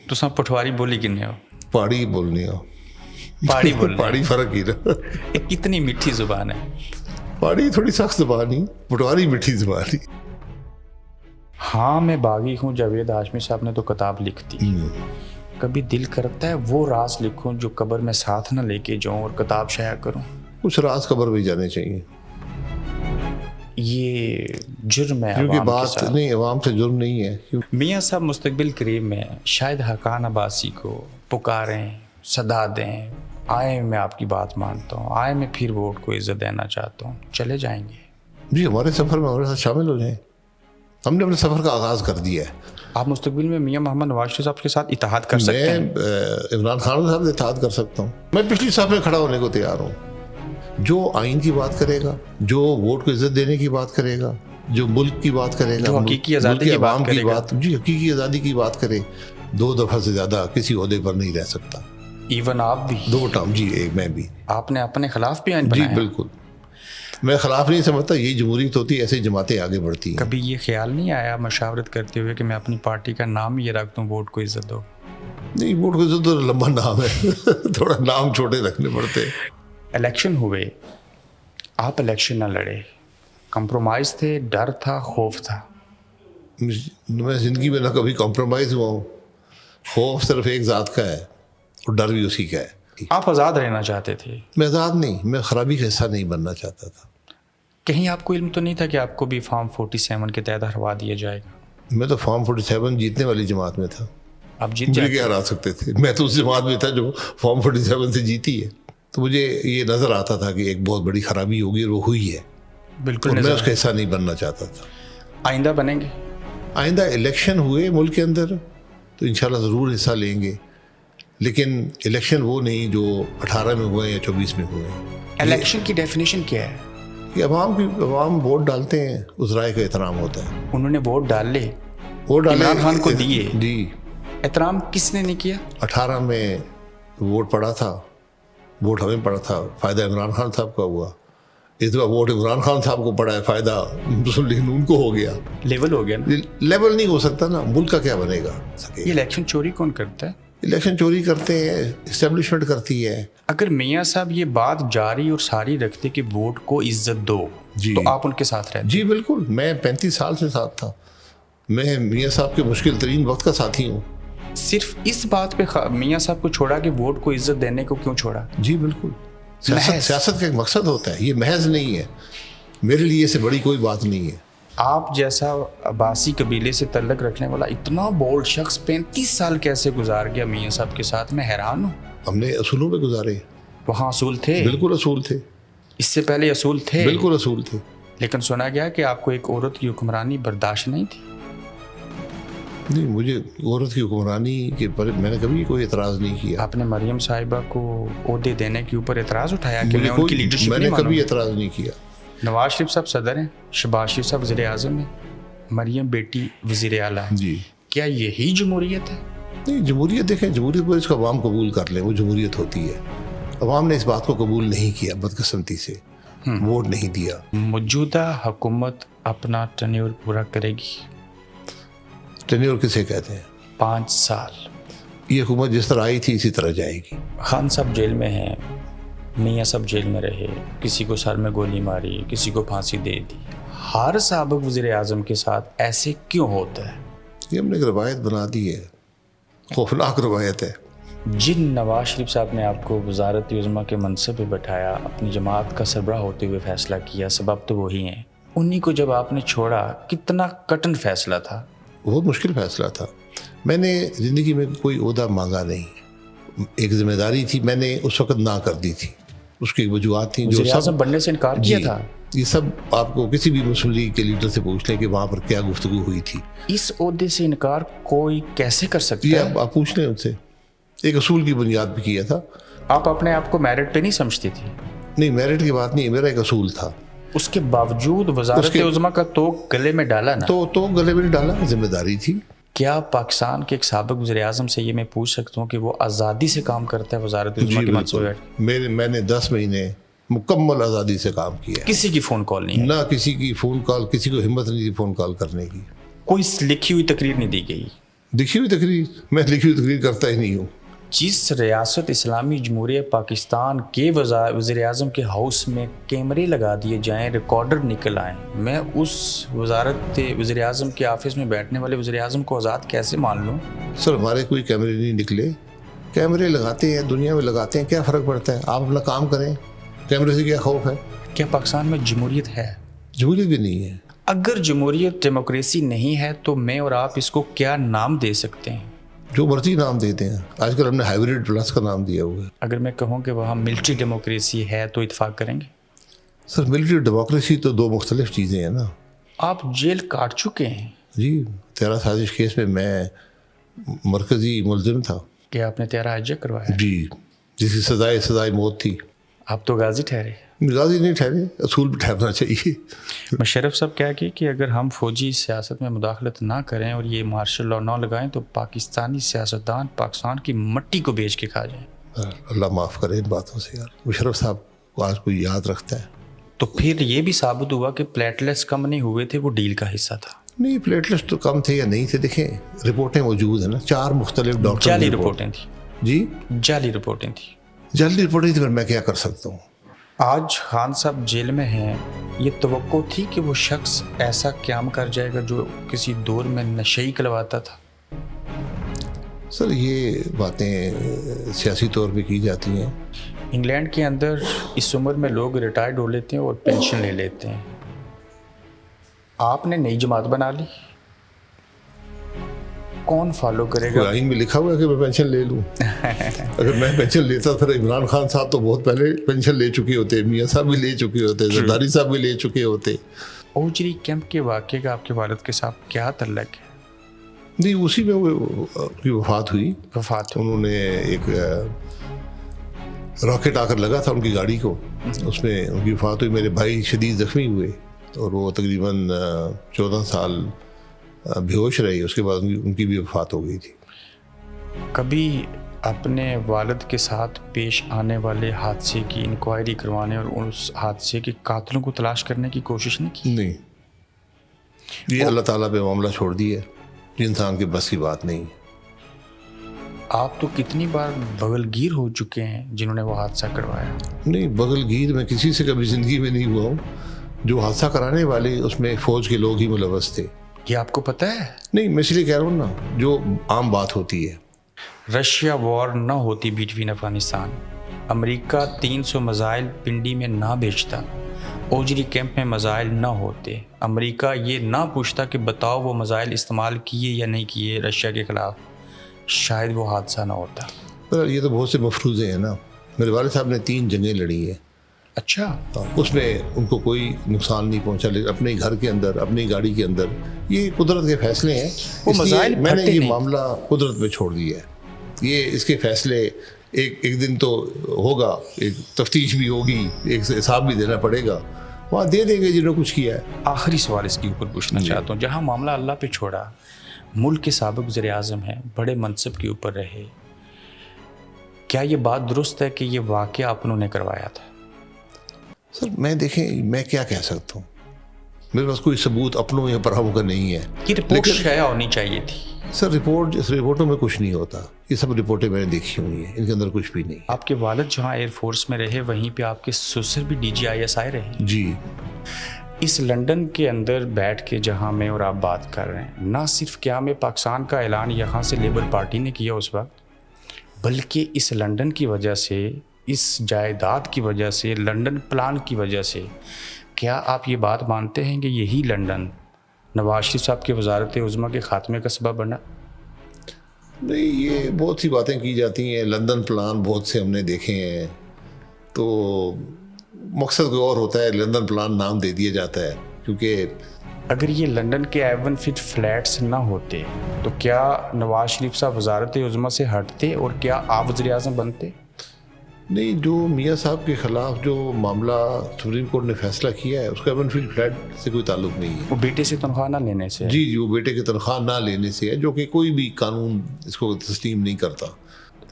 तुसां पठवारी बोली किन्ने हो? पहाड़ी बोलनी हो। पहाड़ी बोलने पहाड़ी फर्क ही ना। ये कितनी मीठी जुबान है। पहाड़ी थोड़ी सख्त जुबान ही, पटवारी मीठी जुबान ही। हाँ मैं बागी हूँ जावेद हाशमी साहब ने तो किताब लिख दी। कभी दिल करता है वो राज लिखूं जो कब्र में साथ न लेके जाऊं और किताब शाया करूं। कुछ राज कब्र भी जाने चाहिए। ये जुर्म है क्योंकि अवाम के बात साथ। नहीं, अवाम से जुर्म नहीं है। मियाँ साहब मुस्तकबिल करीब में शायद हकान अब्बासी को पुकारें, सदा दें, आए मैं आपकी बात मानता हूँ, आए मैं फिर वोट को इज्जत देना चाहता हूँ, चले जाएंगे। जी हमारे सफ़र में हमारे साथ शामिल हो जाएं। हमने अपने सफ़र का आगाज़ कर दिया है। आप मुस्तकबिल में मियाँ मोहम्मद नवाज शरीफ साहब के साथ इत्तेहाद कर सकते हैं। मैं इमरान खान साहब से इत्तेहाद कर सकता हूँ। मैं पिछली साफ में खड़ा होने को तैयार हूँ। जो आइन की बात करेगा, जो वोट को इज्जत देने की बात करेगा, जो मुल्क की बात करेगा, जो हकीकी आज़ादी की बात करेगा, जी हकीकी आज़ादी की बात करे, 2 दफ़ा से ज़्यादा किसी ओहदे पर नहीं रह सकता। इवन आप भी 2 टर्म जी, एक मैं भी। आपने अपने खिलाफ भी आइन जी बनाया। बिल्कुल, मैं खिलाफ नहीं समझता। यही जमहूरियत होती है, ऐसे जमातें आगे बढ़ती हैं। कभी ये ख्याल नहीं आया मशावरत करते हुए कि मैं अपनी पार्टी का नाम ये रख दूँ, वोट को इज्जत दो? नहीं, वोट को इज्जत तो लंबा नाम है। थोड़ा नाम छोटे रखने पड़ते हैं। इलेक्शन हुए, आप इलेक्शन ना लड़े, कंप्रोमाइज़ थे, डर था, खौफ था। मैं ज़िंदगी में ना कभी कॉम्प्रोमाइज़ हुआ हूँ। खौफ सिर्फ एक ज़ात का है और डर भी उसी का है। आप आज़ाद रहना चाहते थे। मैं आज़ाद नहीं, मैं खराबी का हिस्सा नहीं बनना चाहता था। कहीं आपको इल्म तो नहीं था कि आपको भी फॉर्म 47 के तहत हरवा दिया जाएगा? मैं तो फॉर्म 47 जीतने वाली जमात में था। आप जीत मुझे जाते। क्या हरा सकते थे? मैं तो उस जमात में था जो फॉर्म 47 से जीती है। तो मुझे ये नज़र आता था कि एक बहुत बड़ी खराबी होगी और वो हुई है। बिल्कुल और मैं नज़र उसका हिस्सा नहीं बनना चाहता था। आइंदा बनेंगे। आइंदा इलेक्शन हुए मुल्क के अंदर तो इंशाल्लाह ज़रूर हिस्सा लेंगे, लेकिन इलेक्शन वो नहीं जो 18 में हुए या 24 में हुए। इलेक्शन की डेफिनेशन क्या है? कि अवाम वोट डालते हैं, उस राय का एहतराम होता है। उन्होंने वोट डाले, वोट डाले, इमरान खान को दिए। जी। एहतराम किसने नहीं किया? 18 में वोट पड़ा था, वोट हमें पड़ा था, फ़ायदा इमरान खान साहब का हुआ। इस बार वोट इमरान खान साहब को पड़ा है, फ़ायदा मुस्लिम लीग नून को हो गया। लेवल हो गया ना। लेवल नहीं हो सकता ना, मुल्क का क्या बनेगा? ये इलेक्शन चोरी कौन करता है? इलेक्शन चोरी करते हैं, इस्टेब्लिशमेंट करती है। अगर मियाँ साहब ये बात जारी और सारी रखते कि वोट को इज्जत दो, जी। तो आप उनके साथ रहते? जी बिल्कुल, मैं 35 साल से साथ था। मैं मियाँ साहब के मुश्किल तरीन वक्त का साथी हूँ। सिर्फ इस बात पे मियाँ साहब को छोड़ा कि वोट को इज्जत देने को क्यों छोड़ा? जी बिल्कुल, महज। सियासत का एक मकसद होता है, ये महज नहीं है। मेरे लिए इससे बड़ी कोई बात नहीं है। आप जैसा अब्बासी कबीले से तल्लक रखने वाला इतना बोल्ड शख्स 35 साल कैसे गुजार गया मियाँ साहब के साथ? मैं हैरान हूँ। हमने असूलों पे गुजारे। वहाँ असूल थे? बिल्कुल असूल थे। इससे पहले असूल थे? बिल्कुल असूल थे। लेकिन सुना गया कि आपको एक औरत की हुक्मरानी बर्दाश्त नहीं थी। नहीं, मुझे औरत की हुक्मरानी के पर मैंने कभी कोई एतराज़ नहीं किया। आपने मरियम साहिबा को ओहदे देने के ऊपर एतराज़ उठाया कि मैं उनकी लीडरशिप मैंने नहीं कभी मानूंगा। एतराज़ नहीं किया। नवाज शरीफ साहब सदर हैं, शहबाज शरीफ साहब वज़ीर आज़म हैं, मरियम बेटी वज़ीर आला है। जी। क्या यही जमहूरियत है? नहीं, जमहूरियत देखें, जमहूरियत पर इसको अवाम कबूल कर ले, वो जमहूरियत होती है। अवाम ने इस बात को कबूल नहीं किया, बदकिस्मती से वोट नहीं दिया। मौजूदा हुकूमत अपना टन्योर पूरा करेगी। टेन्योर किसे कहते हैं? 5 साल। ये हुकूमत जिस तरह आई थी इसी तरह जाएगी। खान साहब जेल में हैं, मियाँ साहब जेल में रहे, किसी को सर में गोली मारी, किसी को फांसी दे दी। हर साबिक वज़ीर आज़म के साथ ऐसे क्यों होता है? ये हमने एक रवायत बना दी है, खौफनाक रवायत है। जिन नवाज शरीफ साहब ने आपको वज़ारत उज़्मा के मनसब पे बैठाया, अपनी जमात का सरबराह होते हुए फ़ैसला किया, सबब तो वही हैं। उन्हीं को जब आपने छोड़ा, कितना कठिन फ़ैसला था? बहुत मुश्किल फ़ैसला था। मैंने ज़िंदगी में कोई ओहदा मांगा नहीं, एक ज़िम्मेदारी थी, मैंने उस वक़्त ना कर दी थी। उसकी एक वजूहत थी जो सब बनने से इनकार किया था। ये सब आपको किसी भी मुस्लिम लीग के लीडर से पूछ लें कि वहाँ पर क्या गुफ्तगू हुई थी। इस ओहदे से इनकार कोई कैसे कर सकता ये है? आप पूछ लें उनसे। एक असूल की बुनियाद पे किया था। आप अपने आप को मेरिट पे नहीं समझती थी? नहीं, मेरिट की बात नहीं, मेरा एक असूल था। उसके बावजूद वज़ारत उज़्मा का तो गले में डाला ना? तो गले में डाला, जिम्मेदारी थी। क्या पाकिस्तान के एक साबिक वज़ीर आज़म से ये मैं पूछ सकता हूँ कि वो आज़ादी से काम करता है वज़ारत उज़्मा के मंसूबे? मैंने 10 महीने मुकम्मल आज़ादी से काम किया। किसी की फ़ोन कॉल नहीं है? ना किसी की फ़ोन कॉल, किसी को हिम्मत नहीं थी फ़ोन कॉल करने की। कोई लिखी हुई तकरीर नहीं दी गई? लिखी हुई तकरीर, मैं लिखी हुई तकरीर करता ही नहीं हूँ। जिस रियासत इस्लामी जमहूरिया पाकिस्तान के वज़ीर आज़म के हाउस में कैमरे लगा दिए जाएं, रिकॉर्डर निकल आएँ, मैं उस वज़ीर आज़म के ऑफिस में बैठने वाले वज़ीर आज़म को आज़ाद कैसे मान लूँ? सर हमारे कोई कैमरे नहीं निकले, कैमरे लगाते हैं, दुनिया में लगाते हैं, क्या फ़र्क पड़ता है? आप अपना काम करें, कैमरे से क्या खौफ है? क्या पाकिस्तान में जमहूरियत है? जमहूरियत भी नहीं है। अगर जमहूरियत डेमोक्रेसी नहीं है तो मैं और आप इसको क्या नाम दे सकते हैं? जो मर्जी नाम देते हैं, आजकल हमने हाइब्रिड प्लस का नाम दिया हुआ है। अगर मैं कहूँ कि वहाँ मिलिट्री डेमोक्रेसी है तो इत्फाक करेंगे? सर मिलिट्री डेमोक्रेसी तो दो मुख्तलिफ चीज़ें हैं ना। आप जेल काट चुके हैं। जी, 13 साजिश केस में मैं मरकज़ी मुलजिम था। कि आपने 13 हाईजैक करवाया? जी, जिसकी सजाए मौत थी। आप तो गाजी ठहरे। गाजी नहीं ठहरे, असूल पर ठहरना चाहिए। मुशर्रफ साहब क्या कि अगर हम फौजी सियासत में मुदाखलत ना करें और ये मार्शल लॉ ना लगाएं तो पाकिस्तानी सियासतदान पाकिस्तान की मट्टी को बेच के खा जाएं। अल्लाह माफ़ करे इन बातों से यार। मुशर्रफ साहब को आज कोई याद रखता है? तो फिर ये भी साबित हुआ कि प्लेटलेट्स कम नहीं हुए थे, वो डील का हिस्सा था। नहीं, प्लेटलेट्स तो कम थे या नहीं थे, देखें रिपोर्टें मौजूद हैं ना, 4 मुख्तलिफ डॉक्टर। जाली रिपोर्टें थी जी, जाली रिपोर्टें थी। जल्दी रिपोर्टें थी, पर मैं क्या कर सकता हूँ। आज खान साहब जेल में हैं, ये तवक्को थी कि वो शख्स ऐसा क़याम कर जाएगा जो किसी दौर में नशे कहलवाता था? सर ये बातें सियासी तौर पे की जाती हैं। इंग्लैंड के अंदर इस उम्र में लोग रिटायर्ड हो लेते हैं और पेंशन ले लेते हैं। आपने नई जमात बना ली, कौन फॉलो करेगा? कोई आइन में लिखा हुआ है कि मैं पेंशन ले लूँ? अगर मैं पेंशन लेता था, इमरान खान साहब तो बहुत पहले पेंशन ले चुके होते, मियाँ साहब भी ले चुके होते, जरदारी साहब भी ले चुके होते। ओजरी कैंप के वाक़े का आपके वालिद के साथ क्या तल्लक है? नहीं, उसी में उनकी वफात हुई। उन्होंने एक रॉकेट आकर लगा था उनकी गाड़ी को, उसमें उनकी वफात हुई। मेरे भाई शदीद ज़ख्मी हुए और वो तकरीबन 14 साल बेहोश रही। उसके बाद उनकी भी वफात हो गई थी। कभी अपने वालिद के साथ पेश आने वाले हादसे की इंक्वायरी करवाने और उस हादसे के कातिलों को तलाश करने की कोशिश नहीं की? नहीं, ये अल्लाह ताला पे मामला छोड़ दिया, इंसान के बस की बात नहीं। आप तो कितनी बार बगलगीर हो चुके हैं जिन्होंने वो हादसा करवाया। नहीं, बगलगीर मैं किसी से कभी ज़िंदगी में नहीं हुआ हूँ। जो हादसा कराने वाले उसमें फ़ौज के लोग ही मुलव्वस थे। ये आपको पता है? नहीं, मैं इसलिए कह रहा हूँ ना, जो आम बात होती है। रशिया वॉर ना होती बिटवीन अफगानिस्तान, अमेरिका 300 मिसाइल पिंडी में ना भेजता, ओजरी कैंप में मिसाइल ना होते, अमेरिका ये ना पूछता कि बताओ वो मिसाइल इस्तेमाल किए या नहीं किए रशिया के ख़िलाफ़, शायद वो हादसा ना होता। पर ये तो बहुत से मफरूज़े हैं ना। मेरे वाले साहब ने 3 जंगें लड़ी हैं। अच्छा, उसमें उनको कोई नुकसान नहीं पहुंचा, लेकिन अपने घर के अंदर, अपनी गाड़ी के अंदर, ये कुदरत के फैसले हैं। वो मिसाइल मैंने फटे ये नहीं। मामला कुदरत पे छोड़ दिया है। ये इसके फैसले एक दिन तो होगा, एक तफ्तीश भी होगी, एक हिसाब भी देना पड़ेगा, वहाँ दे देंगे जिन्होंने कुछ किया है। आखिरी सवाल इसके ऊपर पूछना चाहता हूँ। जहाँ मामला अल्लाह पे छोड़ा, मुल्क के साबिक़ वज़ीर आज़म हैं, बड़े मनसब के ऊपर रहे, क्या ये बात दुरुस्त है कि ये वाक़या आप उन्होंने करवाया था? सर मैं क्या कह सकता हूँ, मेरे पास कोई सबूत अपनों या पराओं का नहीं है। ये रिपोर्ट शाया होनी चाहिए थी। सर रिपोर्टों में कुछ नहीं होता, ये सब रिपोर्टें मैंने देखी हुई हैं, इनके अंदर कुछ भी नहीं। आपके वालिद जहाँ एयरफोर्स में रहे, वहीं पे आपके ससुर भी DGISI रहे। जी, इस लंदन के अंदर बैठ के जहाँ मैं और आप बात कर रहे हैं, ना सिर्फ क़याम पाकिस्तान का ऐलान यहाँ से लेबर पार्टी ने किया उस वक्त, बल्कि इस लंदन की वजह से, इस जायदाद की वजह से, लंदन प्लान की वजह से, क्या आप ये बात मानते हैं कि यही लंदन नवाज शरीफ साहब के वज़ारत उज़्मा के ख़ात्मे का सबब बना? नहीं, ये बहुत सी बातें की जाती हैं, लंदन प्लान बहुत से हमने देखे हैं, तो मकसद कोई और होता है, लंदन प्लान नाम दे दिया जाता है। क्योंकि अगर ये लंदन के एवन फीट फ्लैट्स ना होते तो क्या नवाज शरीफ साहब वज़ारत उज़्मा से हटते और क्या आप वज़ीर आज़म बनते? नहीं, जो मियाँ साहब के ख़िलाफ़ जो मामला सुप्रीम कोर्ट ने फैसला किया है, उसका एवनफील्ड फ्लैट से कोई ताल्लुक नहीं है। वो बेटे से तनख्वाह ना लेने से? जी, वो बेटे की तनख्वाह ना लेने से है, जो कि कोई भी कानून इसको तस्लीम नहीं करता।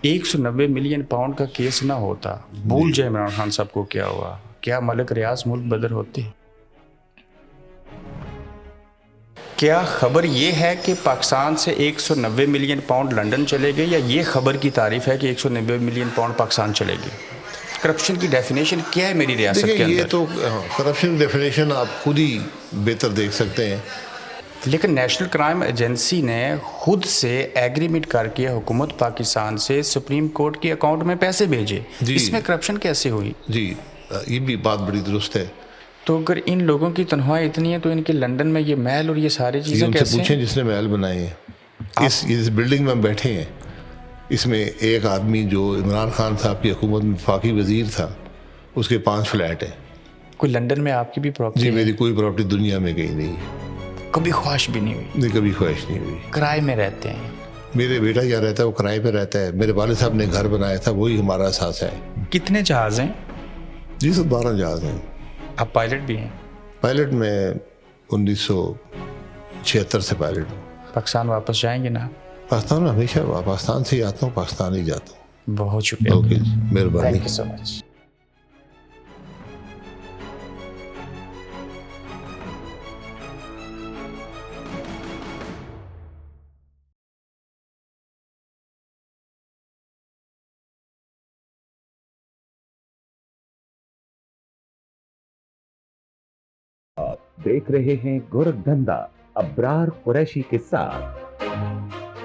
190 मिलियन पाउंड का केस ना होता, भूल जाए इमरान खान साहब को क्या हुआ, क्या मलिक रियाज मुल्क बदर होते? کیا خبر یہ ہے کہ پاکستان سے 190 ملین پاؤنڈ لنڈن چلے گئے، یا یہ خبر کی تعریف ہے کہ 190 ملین پاؤنڈ پاکستان چلے گی؟ کرپشن کی ڈیفینیشن کیا ہے میری ریاست کے دیکھیں یہ اندر؟ تو کرپشن ڈیفینیشن آپ خود ہی بہتر دیکھ سکتے ہیں. لیکن نیشنل کرائم ایجنسی نے خود سے ایگریمنٹ کر کے حکومت پاکستان سے سپریم کورٹ کے اکاؤنٹ میں پیسے بھیجے. جی. اس میں کرپشن کیسے ہوئی؟ جی یہ بھی بات بڑی درست ہے. تو اگر ان لوگوں کی تنخواہیں اتنی ہیں تو ان کے لنڈن میں یہ محل اور یہ ساری یہ چیزیں ان سے کیسے پوچھیں ہیں؟ جس نے محل بنائے ہیں. اس بلڈنگ میں ہم بیٹھے ہیں، اس میں ایک آدمی جو عمران خان صاحب کی حکومت میں وفاقی وزیر تھا، اس کے 5 فلیٹ ہیں. کوئی لنڈن میں آپ کی بھی پراپرٹی جی ہے؟ میری کوئی پراپرٹی دنیا میں کہیں نہیں ہے. کبھی خواہش بھی نہیں ہوئی؟ نہیں کبھی خواہش نہیں ہوئی. کرائے میں رہتے ہیں؟ میرے بیٹا کیا رہتا ہے وہ کرائے پہ رہتا ہے. میرے والد صاحب نے گھر بنایا تھا، وہی ہمارا اثاثہ ہے. کتنے جہاز ہیں؟ جی سب 12 جہاز ہیں. آپ پائلٹ بھی ہیں؟ پائلٹ میں 1976 سے پائلٹ ہوں. پاکستان واپس جائیں گے نا؟ پاکستان میں ہمیشہ پاکستان سے ہی آتا ہوں، پاکستان ہی جاتا ہوں. بہت شکریہ. اوکے جی مہربانی. تھینک یو سو مچ. آپ دیکھ رہے ہیں گورکھ دھندا ابرار قریشی کے ساتھ.